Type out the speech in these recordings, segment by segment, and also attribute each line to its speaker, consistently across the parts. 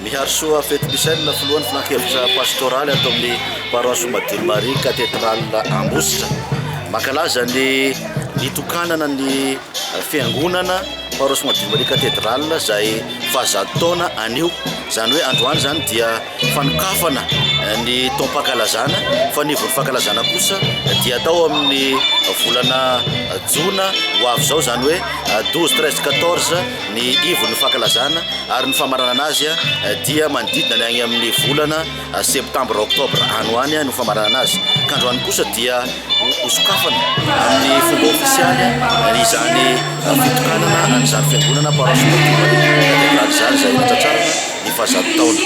Speaker 1: Miharsoa fety Michel filohan'ny finan-kevitra pastoraly atao amin'ny paroisse Madilo Marie cathédrale Ambositra makalaza ny tokanana ny fiangonana paroisse Madilo Marie cathédrale zay fahazato taona anio, zany hoe androany zany dia fanokafana ny taom-pahakalazana fa ny vony fahakalazana kosa dia atao amin'ny volana jona ho avy zao, zany hoe 12, 13, 14 ny ivon'ny fahakalazana ary ny famarana azy dia manodidina ny agny amin'ny volana septambra octobre anoany no famarana azy, ka androany kosa dia hosokafana amin'ny fomba ofisialy izany fitokanana an'izany fiangonana paroisse Madilo Marie cathédrale zany zay matratrarana ny fahazato taona.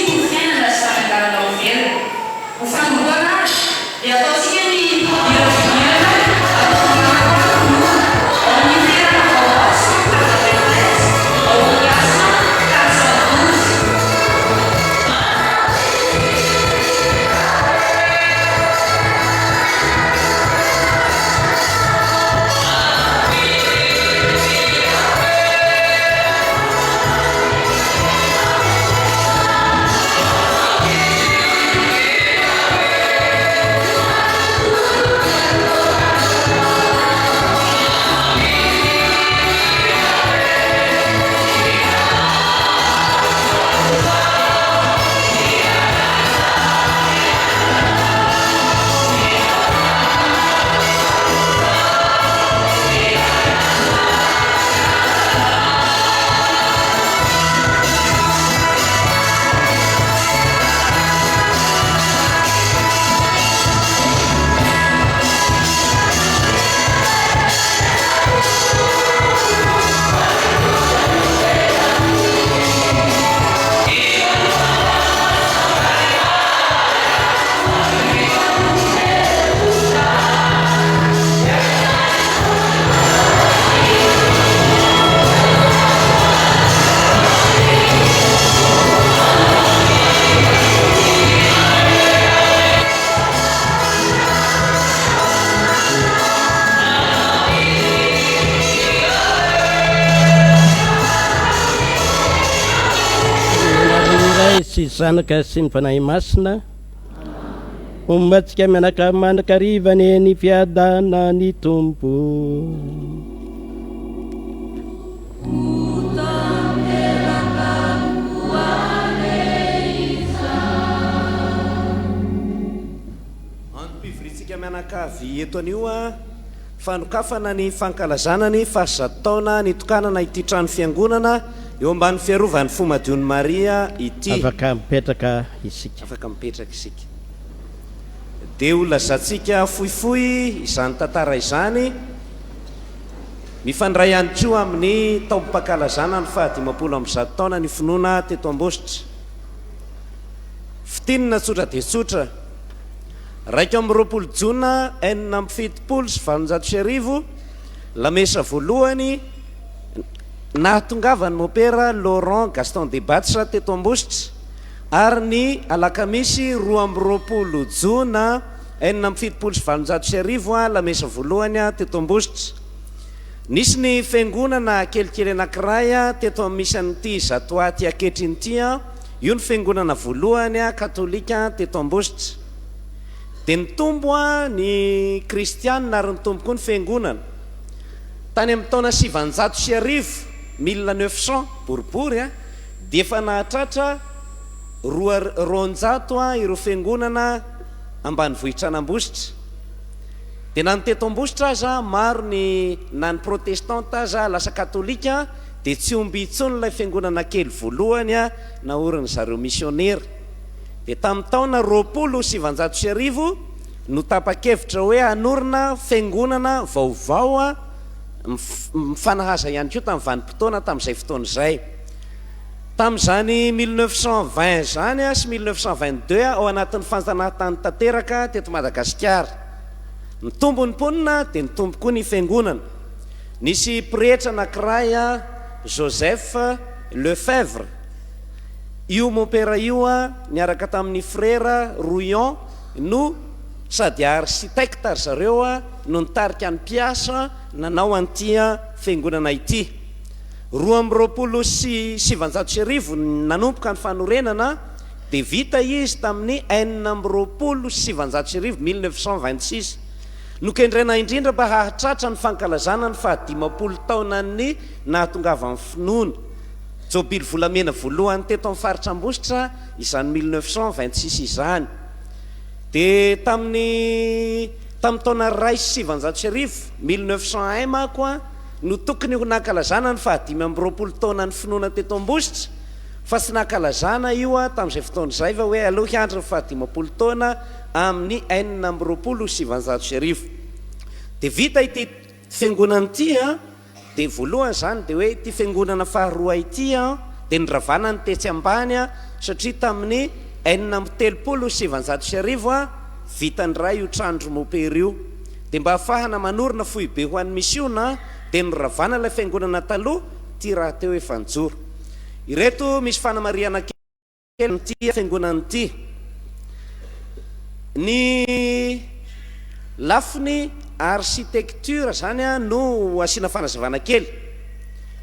Speaker 2: Sy zanaka sy ny fanahy masina ombatsika mianaka manakariva ny fiadana ny tompo.
Speaker 3: Antom-pivoritsika mianakavy eto anio fanokafana ny fankalazana ny fahazato taona ny tokanana ity trano fiangonana eo ambany fiarovan'ny fo Madion'i Maria ity.
Speaker 2: Afaka mipetraka isika.
Speaker 3: Dia ho lazantsika fohifohy izany tantara izany, mifandray ihany koa amin'ny taom-pahakalazana ny 520 taona ny finoana teto Ambositra. Fitinina tsotra dia tsotra, 2 Jona 1770 lamesa voalohany nahatongavany mopera Laurent Gaston de Batsa teto Ambositra, ary ny alakamisy 2 Jona 1770 lamesa voalohany teto Ambositra. Nisy ny fiangonana kelikely anankiray teto amin'ny misy an'ity zatoaty aketriny io ny fiangonana voalohany katolika teto Ambositra. Dia nitombo ny kristianina ary nitombo koa ny fiangonana tany amin'ny taona 710 1900 boribory dia efa nahatratra 200 ireo fiangonana ambanivohitra an'Ambositra. Dia na ny teto Ambositra aza maro ny na ny protestanta aza lasa katolika, dia tsy omby intsony ilay fiangonana kely voalohany naorin'ny zareo missionnaire. Dia tamin'ny taona 710 no tapa-kevitra hoe hanorina fiangonana vaovao mifanahaza ihany koa tamin'ny vanim-potoana tamin'izay fotoana izay. tamin'izany 1920 zany a sy 1922 ao anatin'ny fanjanahantany tanteraka teto Madagasikara. Ny tombo ny mponina dia ny tombo koa ny fiangonana. Nisy pretra anankiray a Joseph Lefebvre, io mompera io a niaraka tamin'ny frère Rouillon no sady architecte zareo a no nitarika ny mpiasa nanao an'ity fiangonana ity. 2027 nanomboka ny fanorenana dia vita izy tamin'ny 2027 1926. Nokendrena indrindra mba hahatratra ny fankalazana ny 50 taona ny nahatongavany finoana. Jobily volamena voalohany teto amin'ny faritra Ambositra izany 1926 izany. Dia tamin'ny taona 1970 1901 mako a no tokony ho nankalazana ny 25 taona ny finoana teto Ambositra, fa sy nankalazana io a tamin'izay fotoana izay fa hoe aloha hiandry ny 25 taona amin'ny 1970. Dia vita ity fiangonana ity a, dia voalohany zany dia hoe ity fiangonana faharoa ity a dia nyravana ny tetsy ambany a, satria tamin'ny 1970 a vitany ray io trandro mopera io. Dia mba ahafahana manorina fohy be ho an'ny misiona dia nyravana ilay fiangonana taloha ty raha teo efanjoro. Ireto misy fanamariana kely n'ity fiangonana ity. Ny lafiny architecture zany a no asiana fanazavana kely.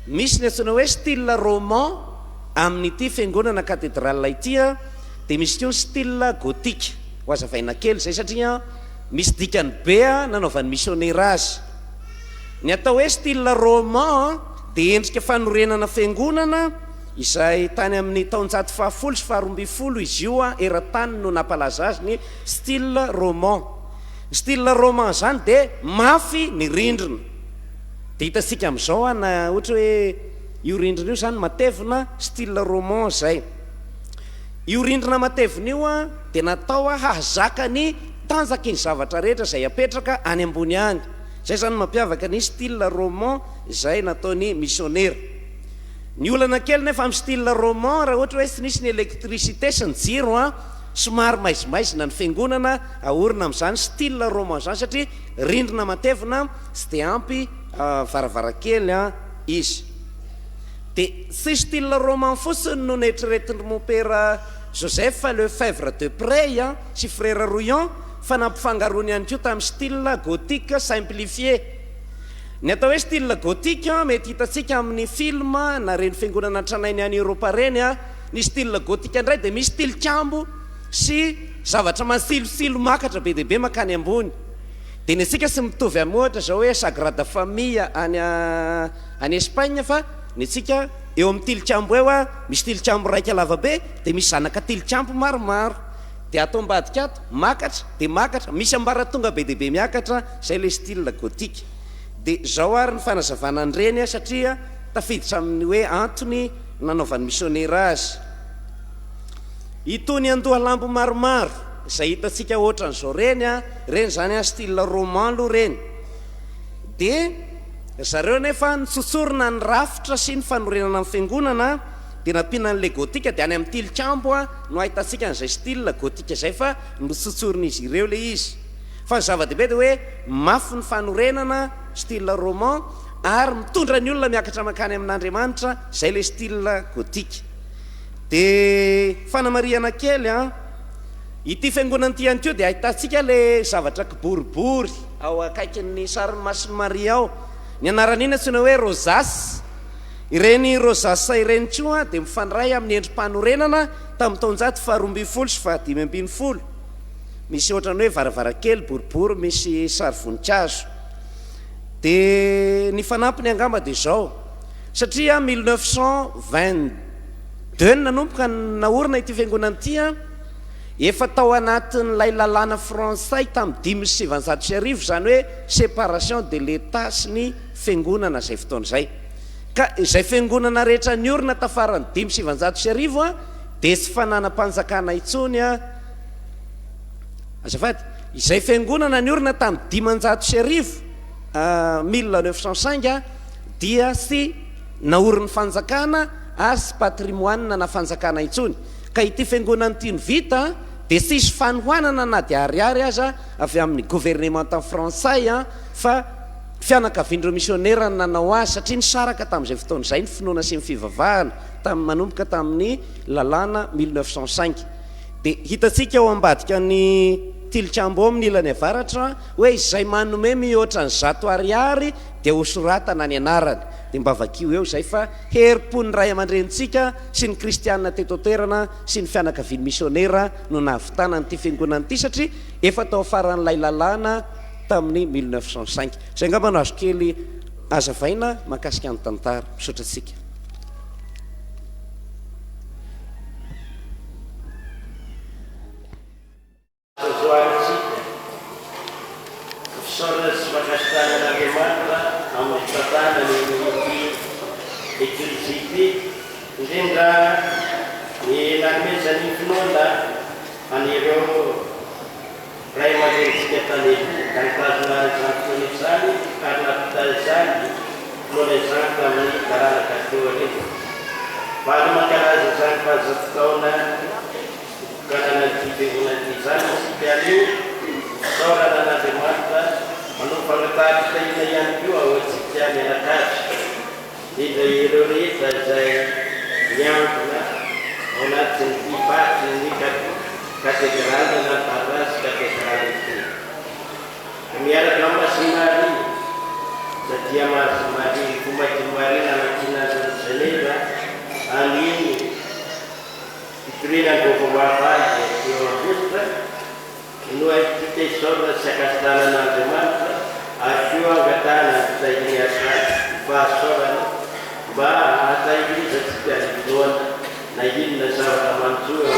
Speaker 3: Misy ny antsoina hoe style roman amin'ity fiangonana katedrala ity a, dia misy koa ny style gothique. Ho azavaina kely zay satria misy dikany be a nanaovan'ny missionnaire azy. Ny atao hoe style roman dia endrika fanorenana fiangonana izay tany amin'ny taonjato 10 sy 12 izy io a eran-tany no nampalaza azy ny style roman. Style roman zany dia mafy ny rindrina. Dia hitantsika amin'izao a na ohatra hoe io rindrina io zany matevina style roman zay. Io rindrina matevina io a dia natao a hahazaka ny tanjaky ny zavatra rehetra izay apetraka any ambony any. Zay zany mampiavaka ny style roman izay nataony missionnaire. Ny olana kely nefa amin'ny style roman raha ohatra hoe tsy nisy ny électricité sy ny jiro a, somary maizimaizina ny fiangonana aorina amin'izany style roman zany satria rindrina matevina sy dia ampy varavarakely a izy. Dia tsy style roman fotsiny no neritreretin'ny mopera Joseph Lefebvre de Prey a sy frère Rouillon, fa nampifangarony ihany koa tamin'ny style gothique simplifié. Ny atao hoe style gothique mety hitantsika amin'ny film na reny fiangonana tranainy any Europa reny a. Ny style gothique indray dia misy tilikambo sy zavatra masilosilo makatra be dia be makany ambony. Dia ny antsika sy mitovy amin'ny ohatra zao hoe Sagrada Famille any Espagne, fa ny antsika eo amin'ny tilikambo eo a misy tilikambo raika lava be dia misy zanaka tilikambo maromaro. Dia atao ambadika ato makatra dia makatra, misy ambaratonga be dia be miakatra, zay le style gothique. Dia zao ary ny fanazavana an'ireny a satria tafiditra amin'ny hoe antony nanaovan'ny missionnaire azy. Itony andoha lambo maromaro izay hitantsika ohatran'izao reny a, reny zany a style roman aloha reny. Dia zareo nefa nitsotsorina ny rafitra sy ny fanorenana amin'ny fiangonana dia nampiana an'ilay gothique dia any amin'ny tilikambo a no ahitantsika an'izay style gothique izay, fa notsotsorina izy ireo le izy. Fa ny zava-dehibe dia hoe mafy ny fanorenana style roman ary mitondra ny olona miakatra makany amin'Andriamanitra, zay le style gothique. Dia fanamariana kely a, ity fiangonana ity ihany koa dia ahitantsika le zavatra kiboribory ao akaikin'ny sarin'ny Masony Maria ao. Ny anaran'iny antsoina hoe rosace. Ireny rosace ireny koa dia mifandray amin'ny endrim-panorenana tamin'ny taonjato 12 sy 15. Misy ohatrany hoe varavarakely boribory misy sary voninkazo. Dia ny fanampiny angamba dia zao, satria 1922 nanomboka naorina ity fiangonana ity a, efa tao anatin'ilay lalàna frantsay tamin'ny 1770 zany hoe séparation de l'état sy ny fiangonana zay fotoana zay. Ka izay fiangonana rehetra niorina tafarany 1770 a dia tsy fananam-panjakana intsony a. Azafady, izay fiangonana niorina tamin'ny 1905 dia sy naorin'ny fanjakana azy patrimoine na fanjakana intsony ka ity fiangonana ity ny vita dia sisy fanohanana na dia ariary aza avy amin'ny gouvernement français fa fianakaviandreo missionnaire ny nanao azy satria nisaraka tamin'izay fotoana izay ny finoana sy ny fivavahana manomboka tamin'ny lalàna 1905 dia hitantsika ao ambadika ny tilikambo amin'ny ilany avaratra hoe izay manome mihoatra ny 100 ariary dia hosoratana ny anarany dia mba vakio eo izay fa herim-pony ray aman-drenitsika sy ny kristianina teto toerana sy ny fianakaviany missionnaire no nahavitana nyity fiangonana ity satria efa tao afaran'ilay lalàna tamin'ny 1905 izay ngamba no azo kely azavaina mahakasika ny tantara misaotratsika.
Speaker 4: Fisaorana sy mahakasitanan'Andriamanitra amin'ny fitantana ny eklizia indrindra ny nanomezany finoana an'ireo ray aman-drenitsika tany nitazona izany finoana izany ary nampita izany finoana izany tamin'ny taranaka teo arivo. Valo mankalaza izany fahazako taona kanana ity fiangonana ity izany isika anio fisaorana an'Andriamanitra manao fangatahitahina ihany koa ao antsika mianakavy indrindra ireo rehetra izay miantona ao anatin'ity faty ny katedraly na paroasy katedraly ity. Miaraka amin'ny Masinary satria Masinary fomba Maria namakiana Geneva aniny fitorinany governoraty eo Aosta no ity tesaorana sy akasitanan'Andriamanitra ary koa angatana fitahiny asany fahasorana mba hatahirizantsika ny finoana na inona zavatra mantsoa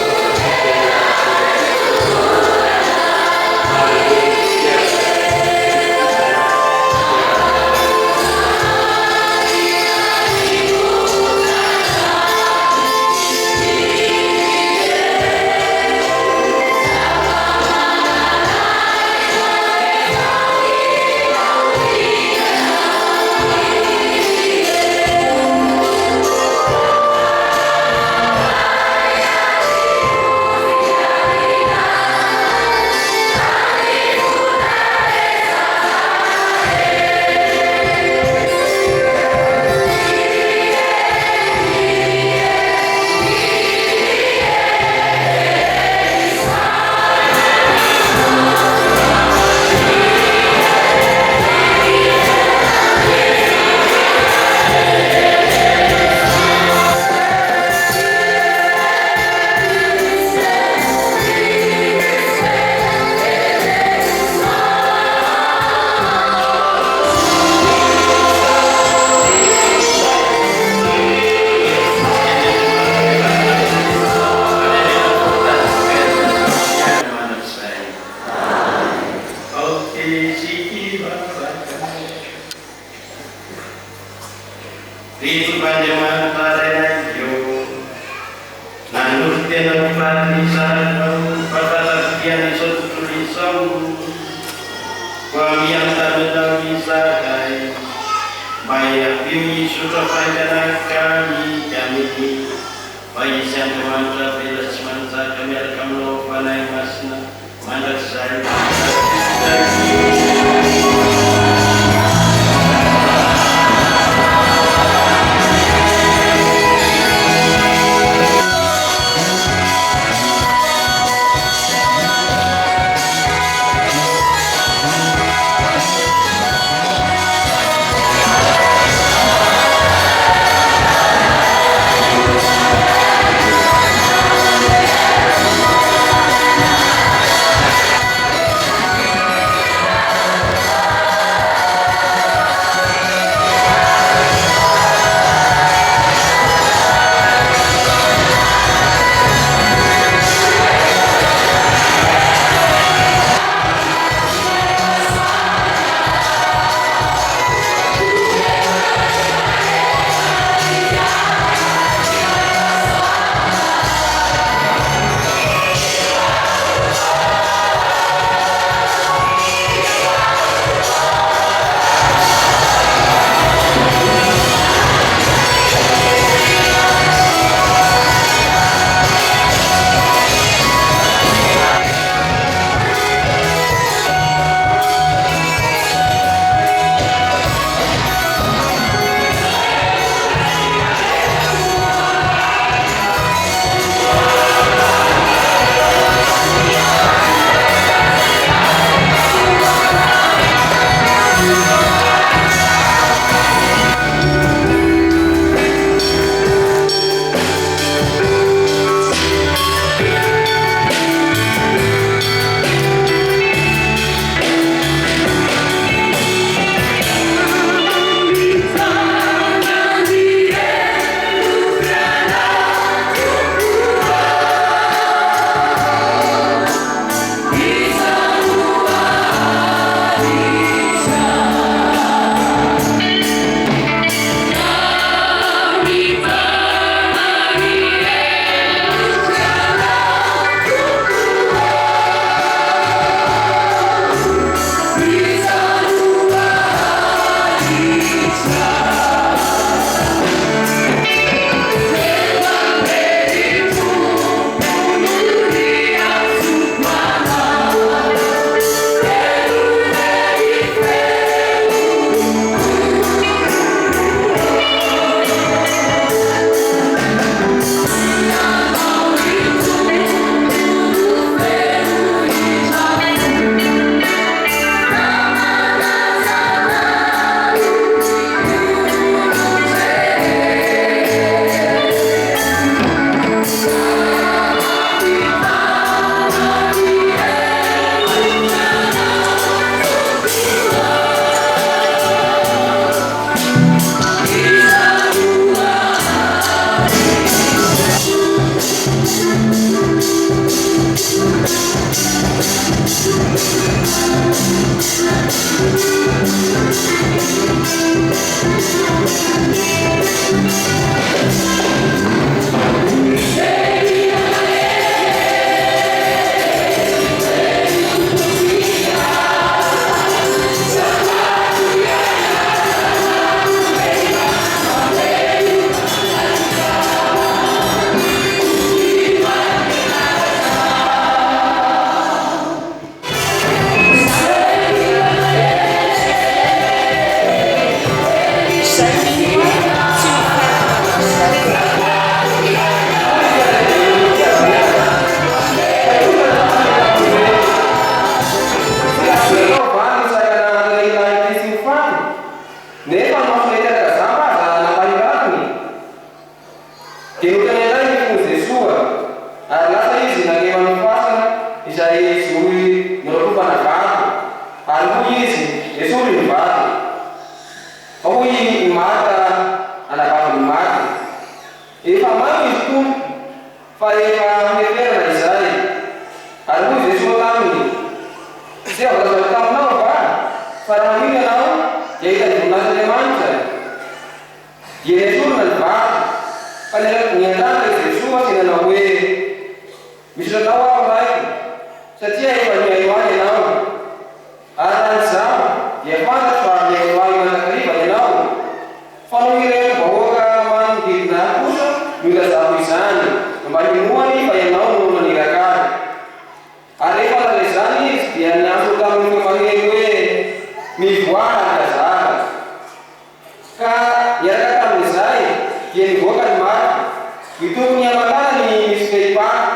Speaker 5: Faefa meferna izay ary moa Jesosy taminy izay avazao taminao fa raha manino ianao dia hitany voninahit'Andriamanitra dia esorina ny vady fa ny an-drano Jesosy dia nanao hoe misy atao aho raiky satria efa mihaino ahy ianao ary rahan'izao dia fantatro fa mihaino ahy manakariva ianao fa no ireny vahoaka manodidina kosa milazako izany mba hinoany fa ianao no maniraka azy ary rehefa laza izany izy dia niantso tamin'ny magneny hoe mivoaraka zaka ka niaraka tamin'izay dia nivoaka ny maty mitokony hamatana ny misy fehipaky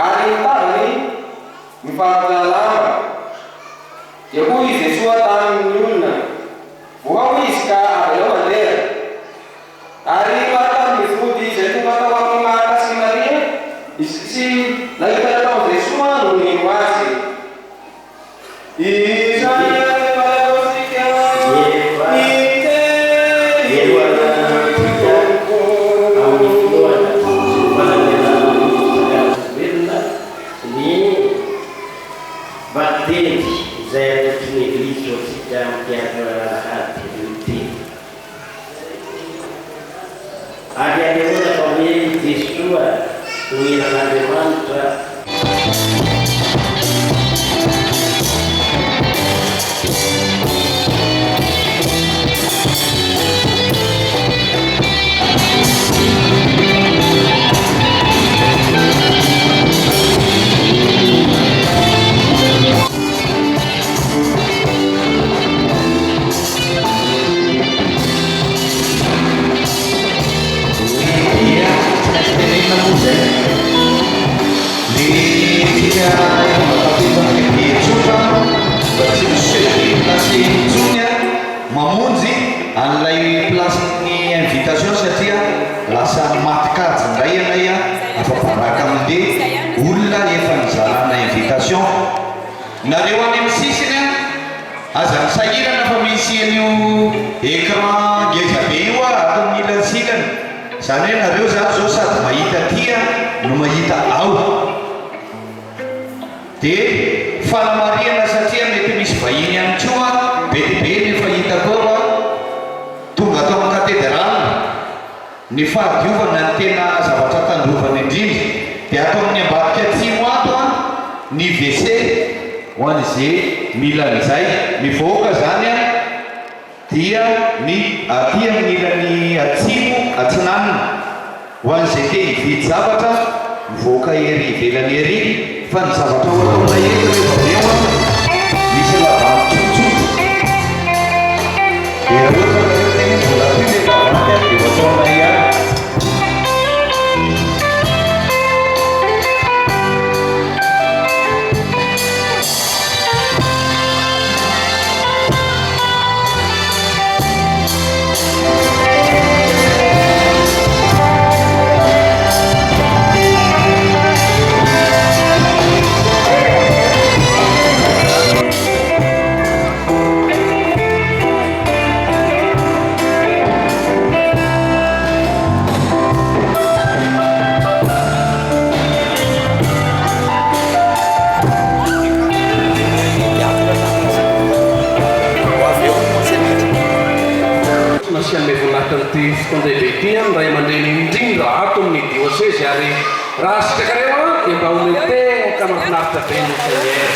Speaker 5: ary mitavany mifampina lamba dia koa izy Jesosy tamin'ny olona voao izy ka avy eo mandeha ary Marta mivody izay tonga tao amin'ny Marta sy Maria sy nahita natao Jesosy no nino azy
Speaker 4: Zay atokiny Eglizy zao tsika mpiara hady teny ary anehoana fa hoe Jesosy no iran'Andriamanitra
Speaker 6: mamonjy an'ilay plasin'ny invitation satria lasa matikajy indray anay afabaraka amin'le olona efa nizarana invitation nareo any amin'ny sisiny aza nisahirana fa misy an'io écran ngezabe io ato amin'ny ilatsilany zany hoe nareo zany zao sady mahita tia no mahita ao dia fanamariana satria mety misy vahiny ihany koa be dia be nefa hitako tonga atao amin'ny katedraly ny fahadiovana ny tena zavatra tandrovana indrindra dia atao amin'ny ambadika atsimo ato ny WC ho an'izay mila an'izay mivoaka zany dia ny aty amin'ny ilany atsimo atsinanina ho an'izay te hividy zavatra mivoaka ery ivelany ery fa ny zavatra ho ataona eto rehefa eo misy lavany tsotsotra dia ohatra nareo tena vola ty le lavany dia ho ataona ihany
Speaker 7: Fotondehibe ray aman-dreny indrindra ato amin'ny diocèse ary raha sitrakareo dia mba omete ka mahafinaritra be ny Seigneur.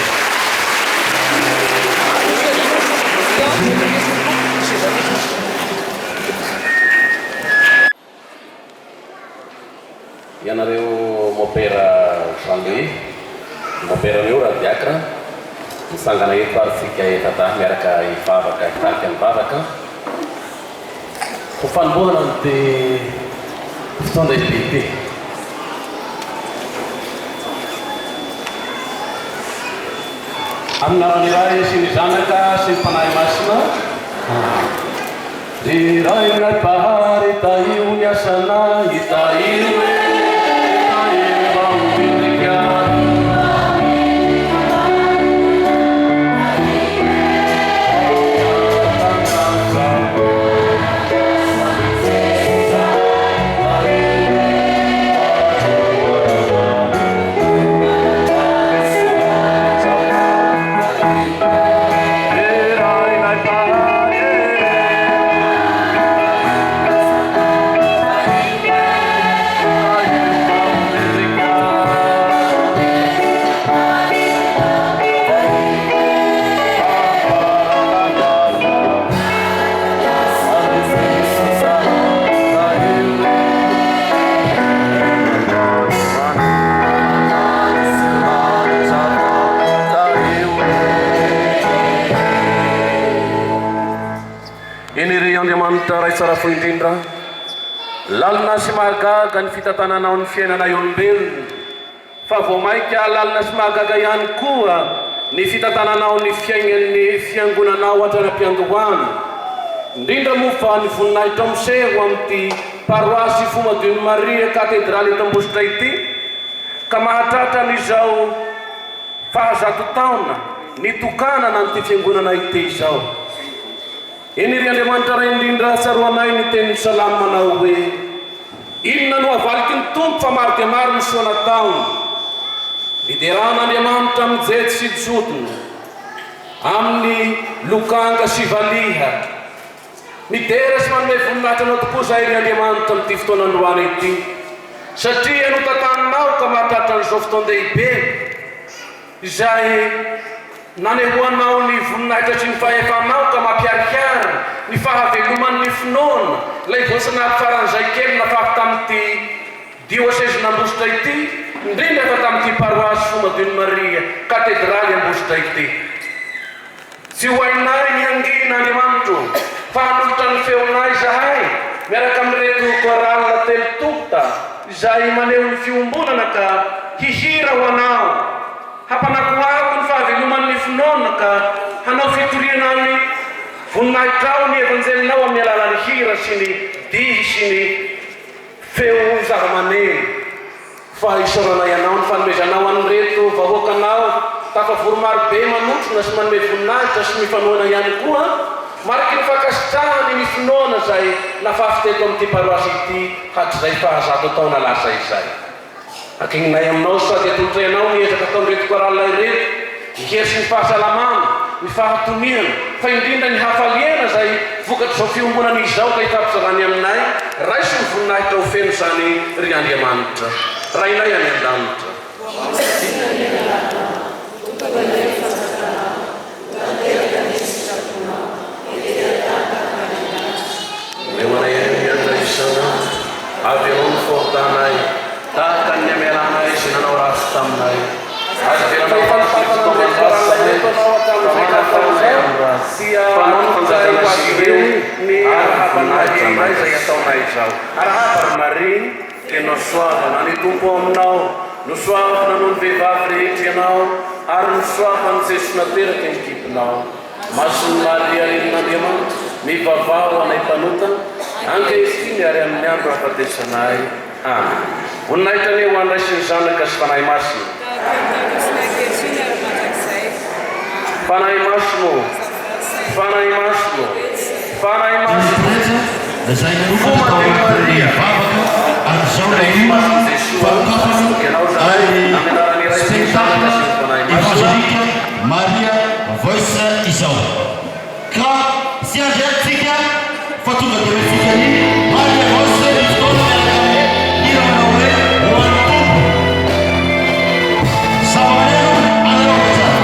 Speaker 7: Ianareo mopera Jean-Louis moperan'io raha diakra misangana eto ary sika efa miaraka hivavaka hitariky ny vavaka ho fanombohana ny fotoan-dehibe ty amin'ny raha sy ny zanaka sy ny fanahy masina iray ngay pahary taio ny asana itaio tsara fo indrindra lalina sy mahagaga ny fitantananao ny fiainana olombelona fa vao mainka lalina sy mahagaga ihany koa ny fitantananao ny fiainan'ny fiangonanao atranam-piandohana indrindra moa fa ny voninahitra miseho amin'ity paroasy Foma Maria katedraly eto Ambositra ity ka mahatratra n'izao fahazato taona nitokanana n'ity fiangonana ity izao. Iny ry Andriamanitra ray indrindra tsaroanay ny teny salamo manao hoe inona no avaliky ny tompo fa maro dia maro ny soa nataony. Lideran'Andriamanitra mijery sy jotony amin'ny lokanga sy valiha midera sy manome voninahitra anao tokoa zay ry Andriamanitra amin'ity fotoanandroany ity satria no tantaninao ka mahatratra n'izao fotoan-dehibe izay nanehoanao ny voninahitra sy ny fahefanao ka mampiariary ny fahaveloman'ny finoana ilay voasanahary faran'izay kely nafaky tamin'ity diocèse n'Ambositra ity indrindra fa tamin'ity paroasy Foma Maria katedraly Ambositra ity. Tsy ho hainay ny angin'Andriamanitra fa hanolotra ny feonay zahay miaraka amin'ireto korala telo tonta izay maneho ny fiombonana ka hihira ho anao hampanakoako ny fahaveloman'ny finoana ka hanao fitoriana ny voninahitrao ny evanjelinao amin'ny alalan'ny hira sy ny dihy sy ny feo zava-maneno fa isaoranay anao ny fanomezanao an'ireto vahoakanao tafavory marobe manotrona sy manome voninahitra sy mifanoana ihany koa mariky ny fakasitrahany ny finoana zay nafafiteto amin'ity paroasy ity hatrizay fahazato taona lasa izay. Akinginay aminao sady atolotrenao miezaka ataon'ireto korala ireto hihery sy ny fahasalamana ny fahatoniana fa indrindra ny hafaliana zay vokatry zao fiombonana izao ka hitapizarany aminay raisy ny voninahitra ho feno zany ry Andriamanitra rainay any an-danitra. Avy ao ny fotanay tahaka ny amelanay sy nanao rasy taminay azy velanao ny arahabanay zay ataonay zao arahaba Maria ke nosoavana ny tompo aminao nosoavana noho ny vehivavy rehetra ianao ary nosoavana Jesosy nateraka ny kipinao masony Maria renin'Andriamanitra mivavao anay mpanotana ankehitriny ary amin'ny andro hafatesanay. Amen. Voninahitra ny ho andray sy ny zanaka sy fanahy masina. Fanahy masino, fanahy masino, fanahy masino. Foma Maria,
Speaker 6: amin'izao spectacle évangélique Maria Voice izao ka sy andriantsika fa tonga dia fikany Maria Voice fotoana miaraka iranao hoe ho an'ny tompo zava-maneno anaovatra.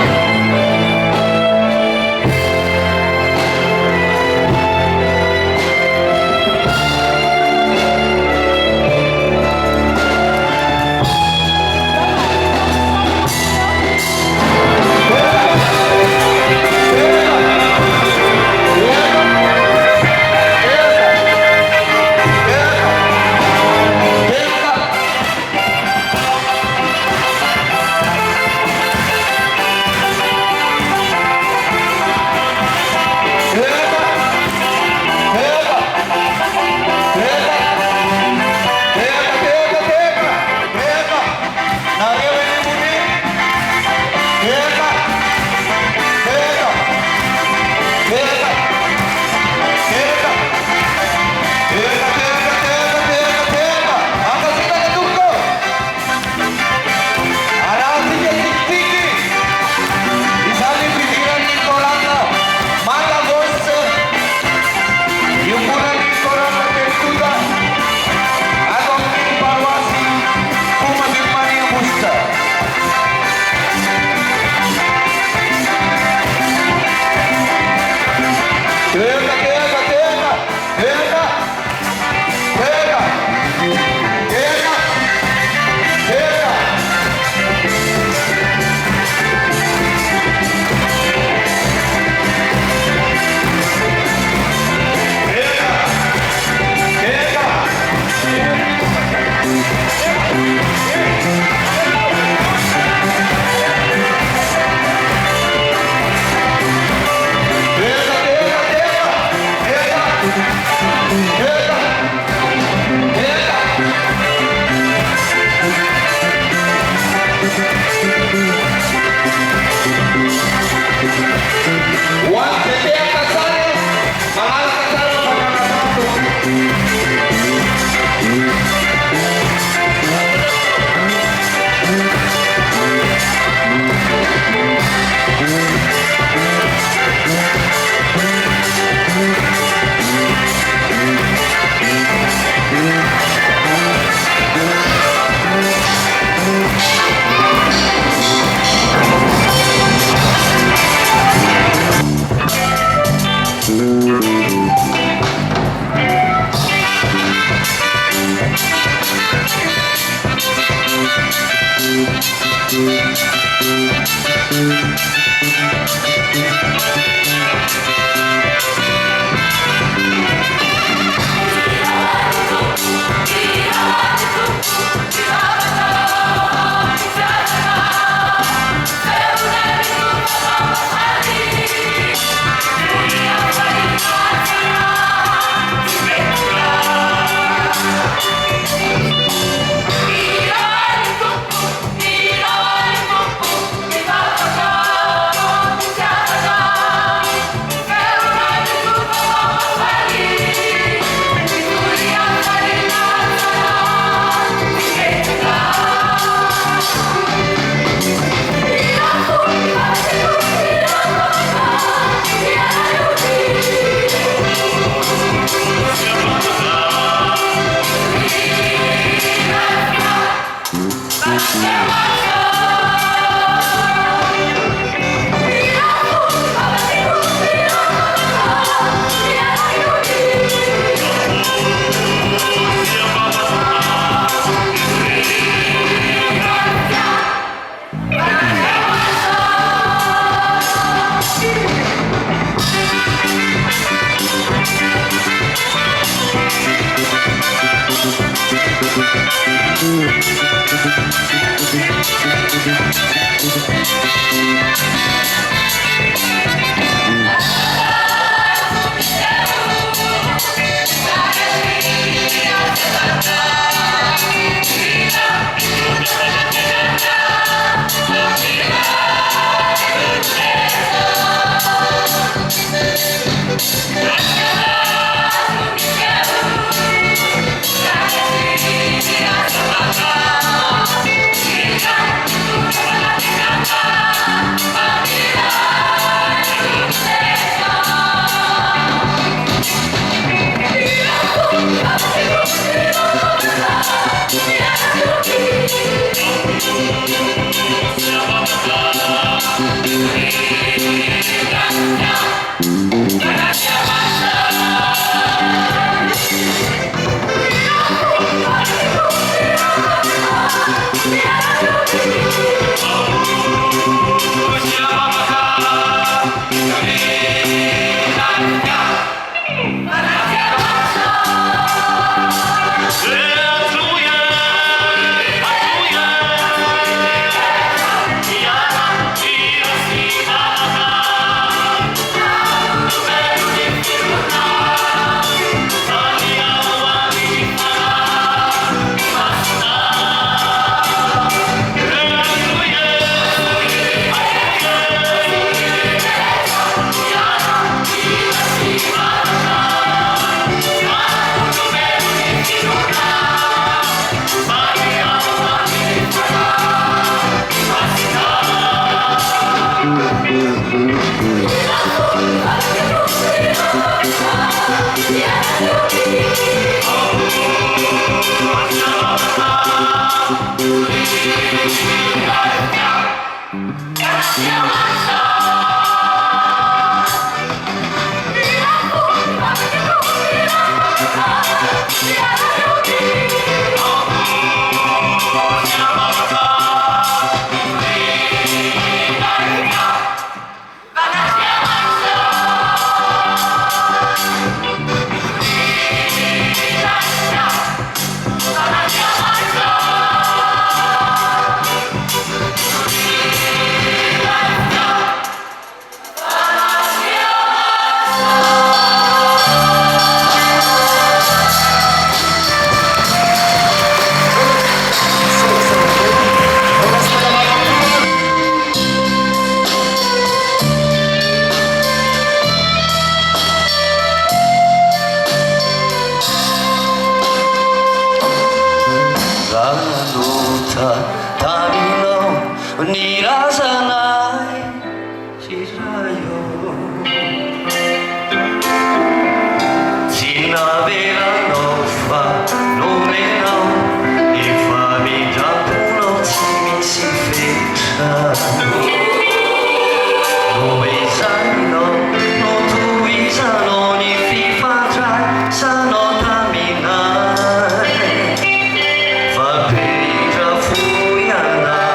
Speaker 8: Và bây giờ vui nhà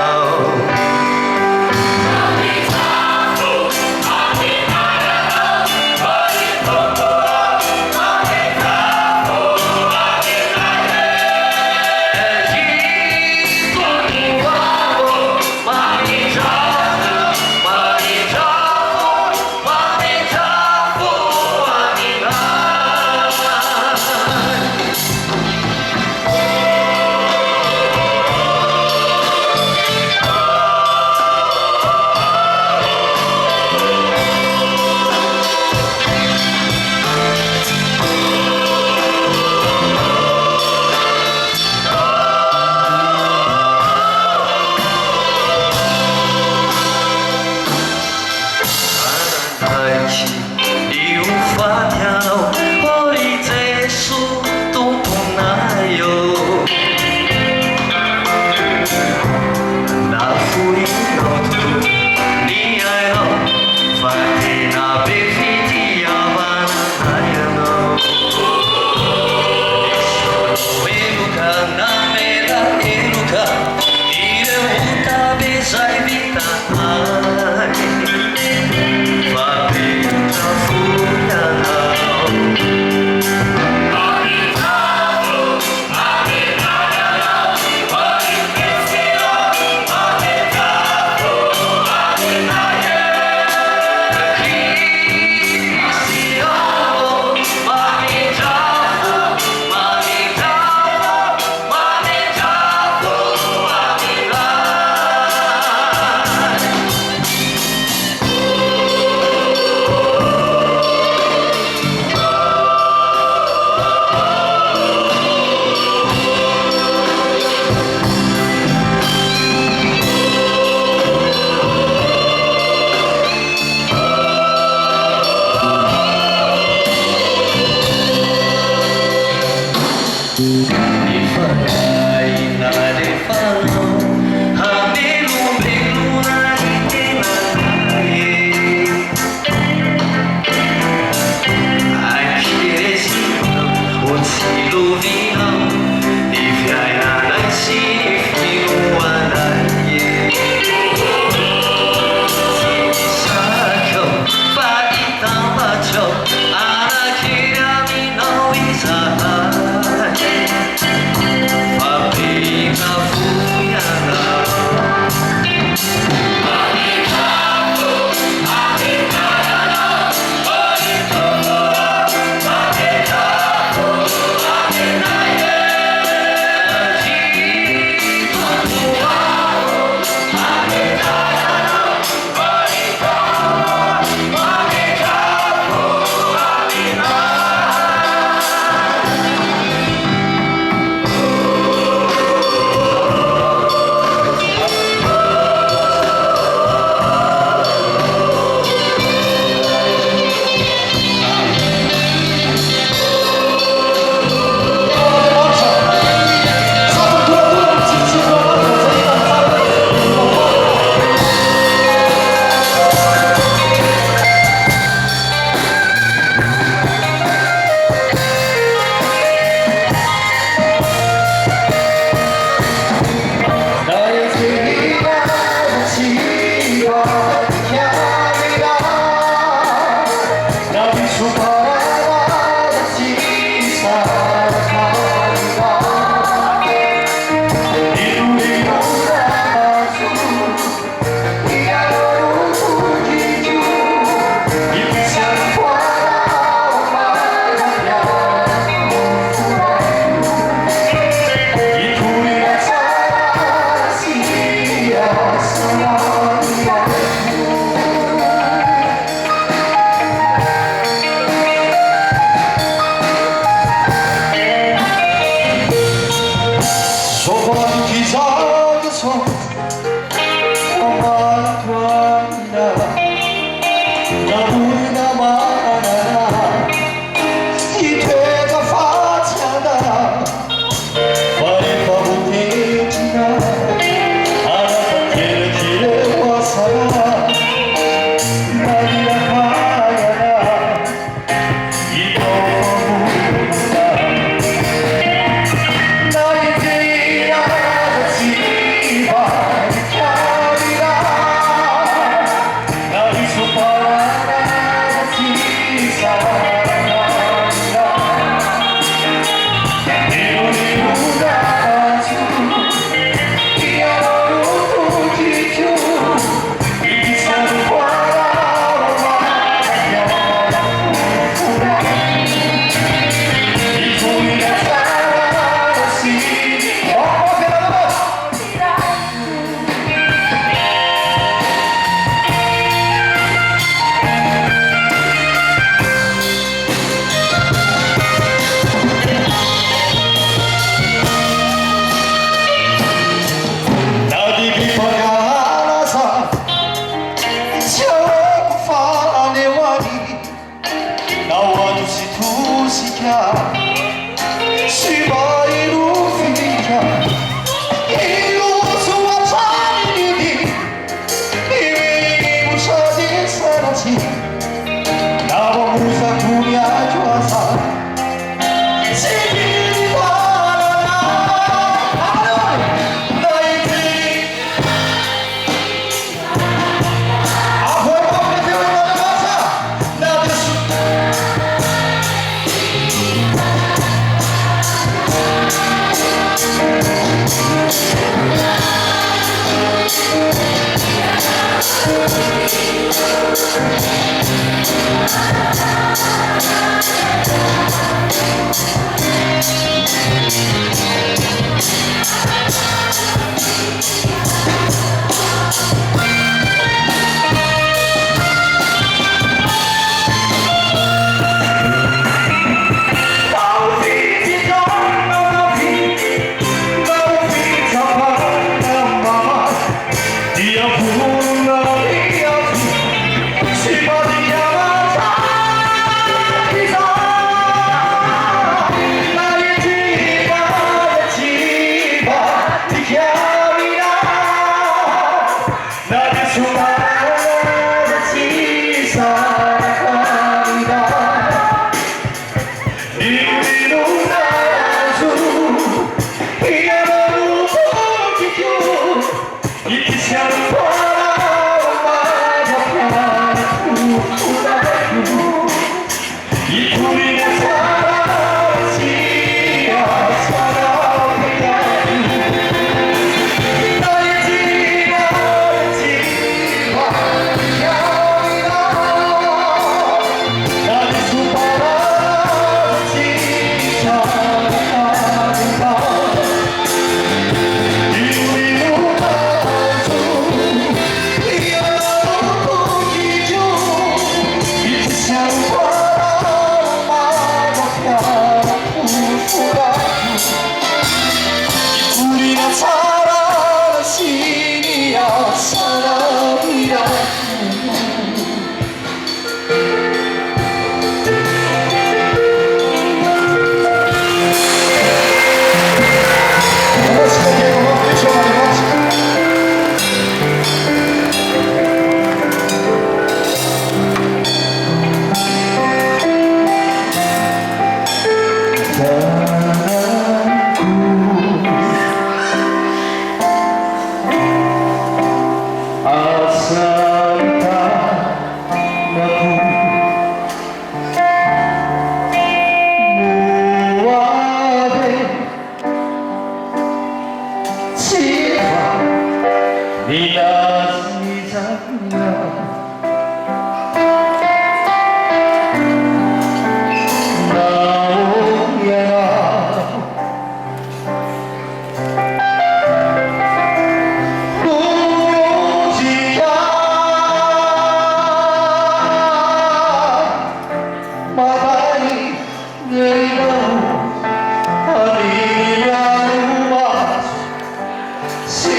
Speaker 6: Sim,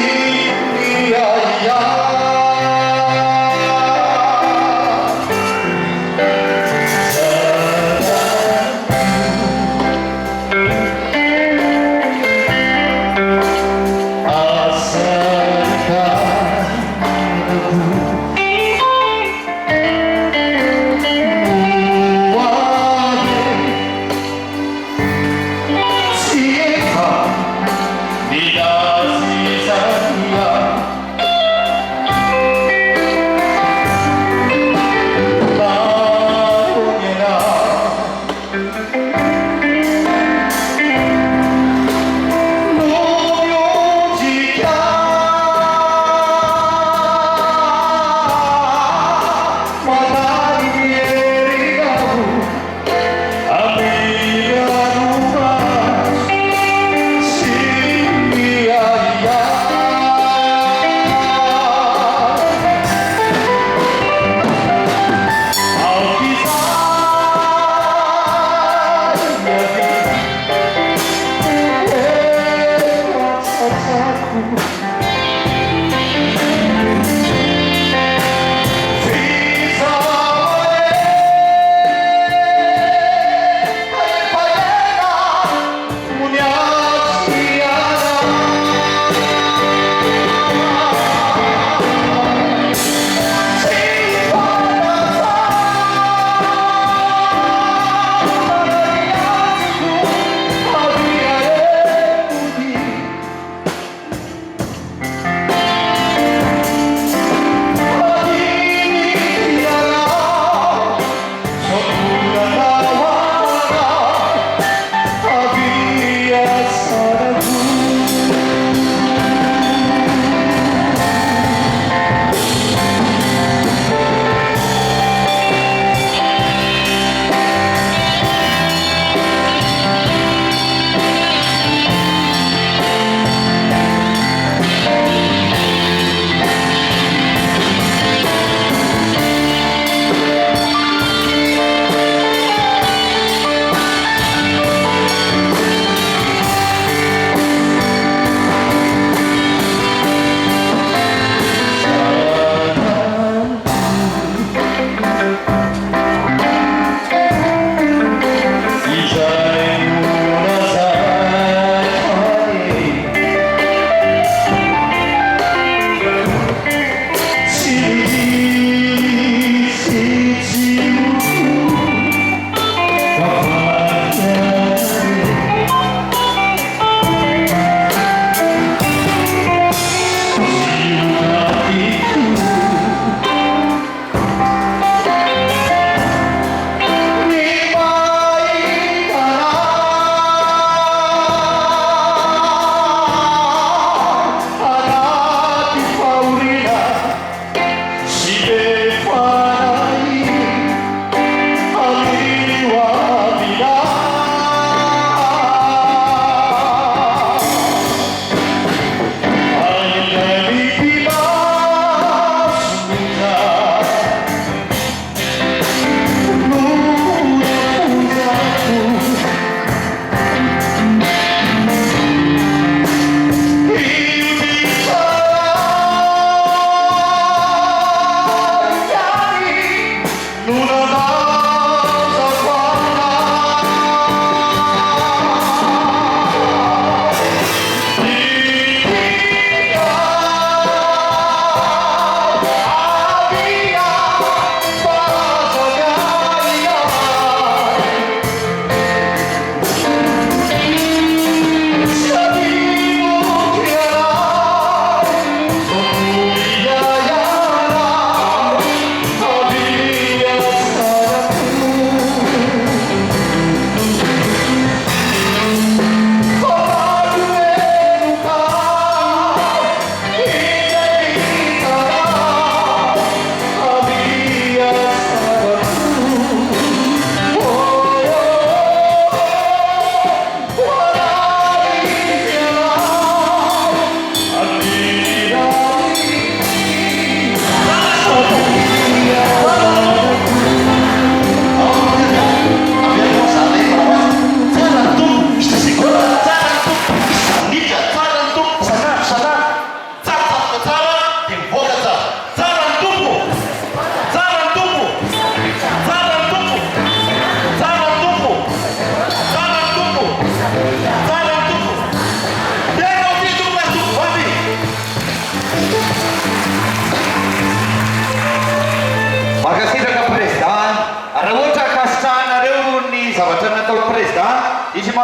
Speaker 6: ia, ia.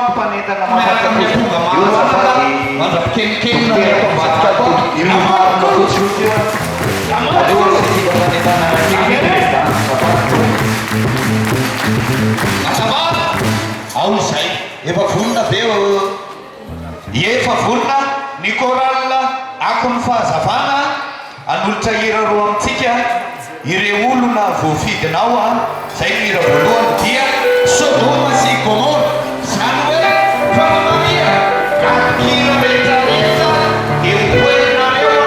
Speaker 6: mampanentana mafatraponga mahazafady mandrapikenikeny na miatombatika koa inamarina fotsy aleo satika fanentana azavana ao zay efa vonona veo efa vonona ny koralina akony fahazavana anolotra hira roa amitsika ireo olona voafidinao a zay ny hira voalohany dia Sodoma sy Gomora zany hoe fanamaria hira rehetrarehetra eo toerinareo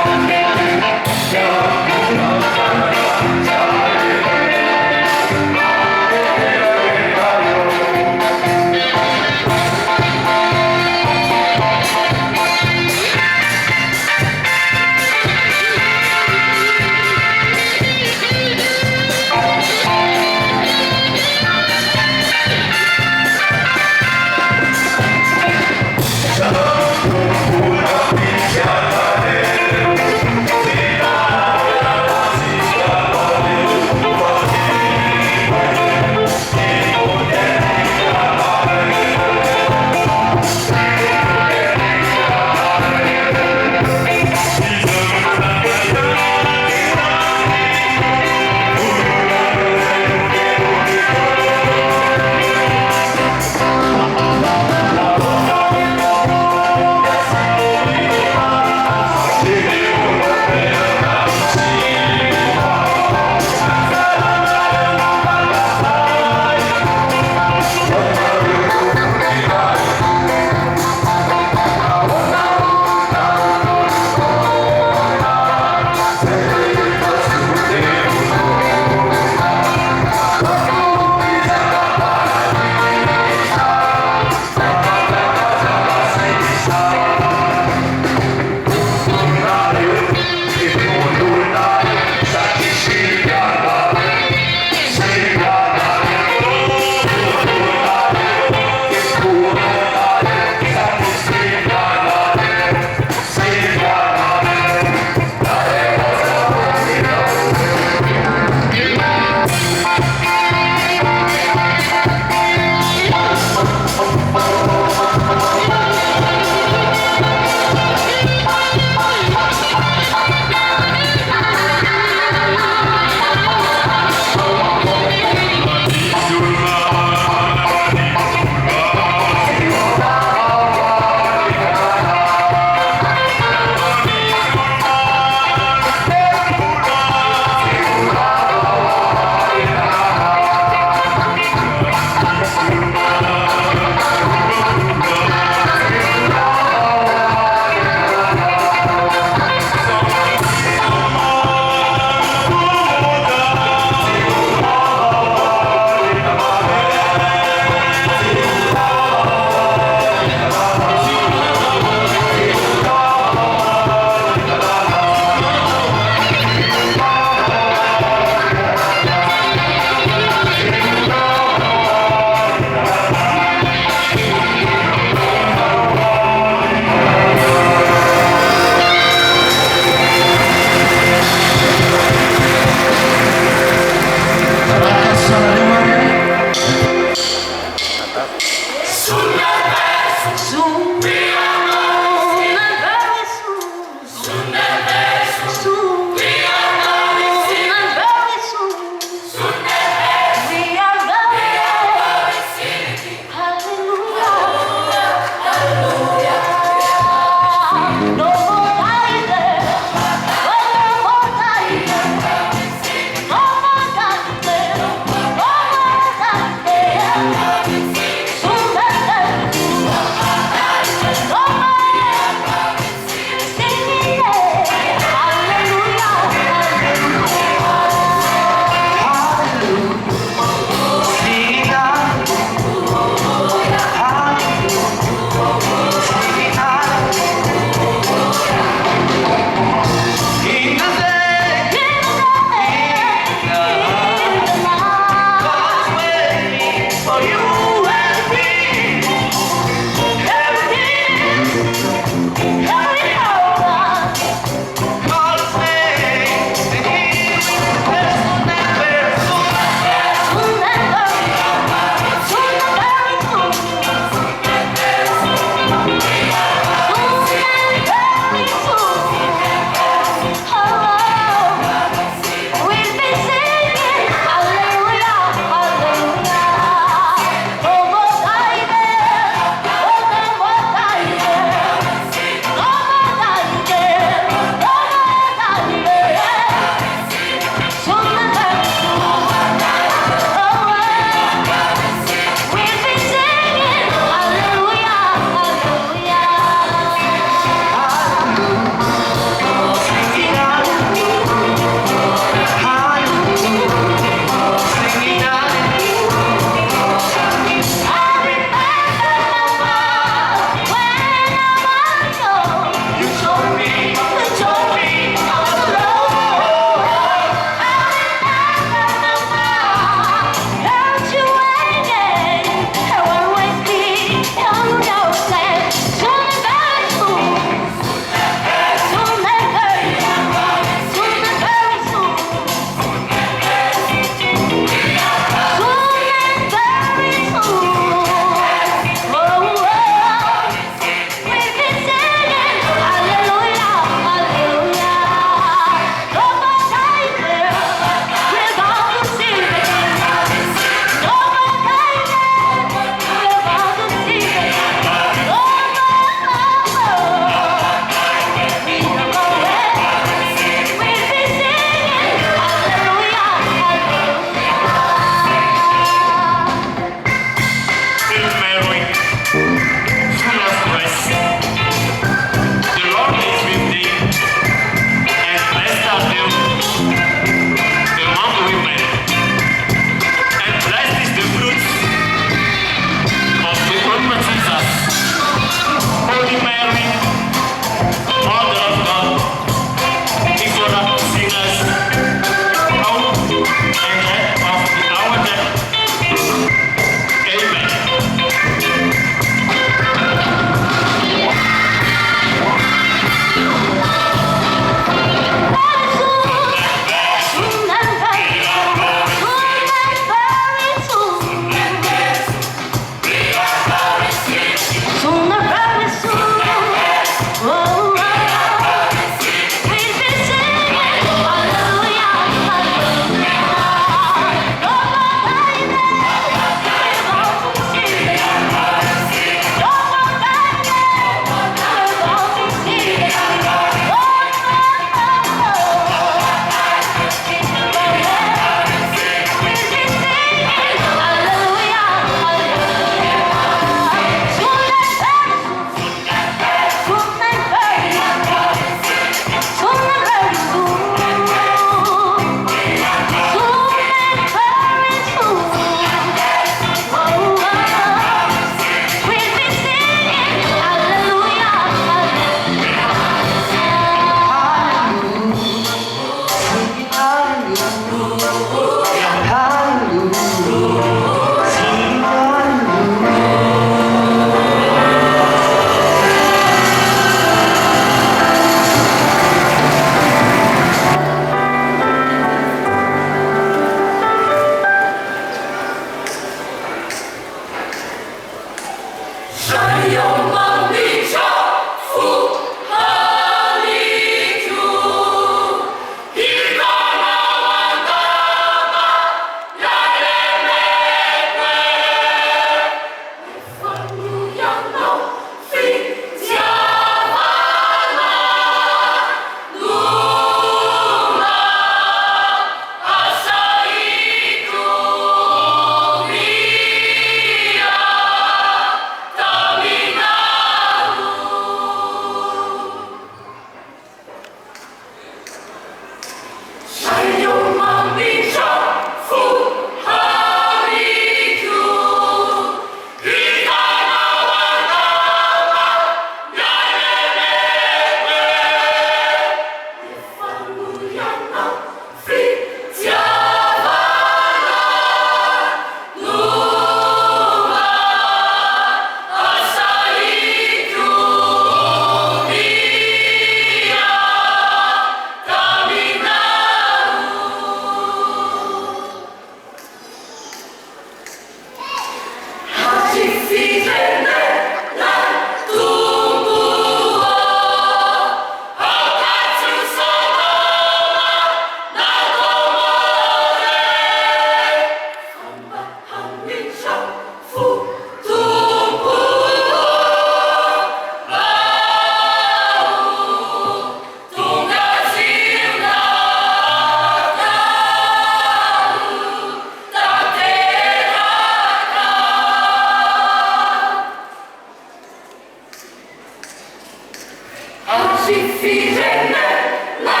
Speaker 8: si firenena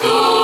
Speaker 8: tu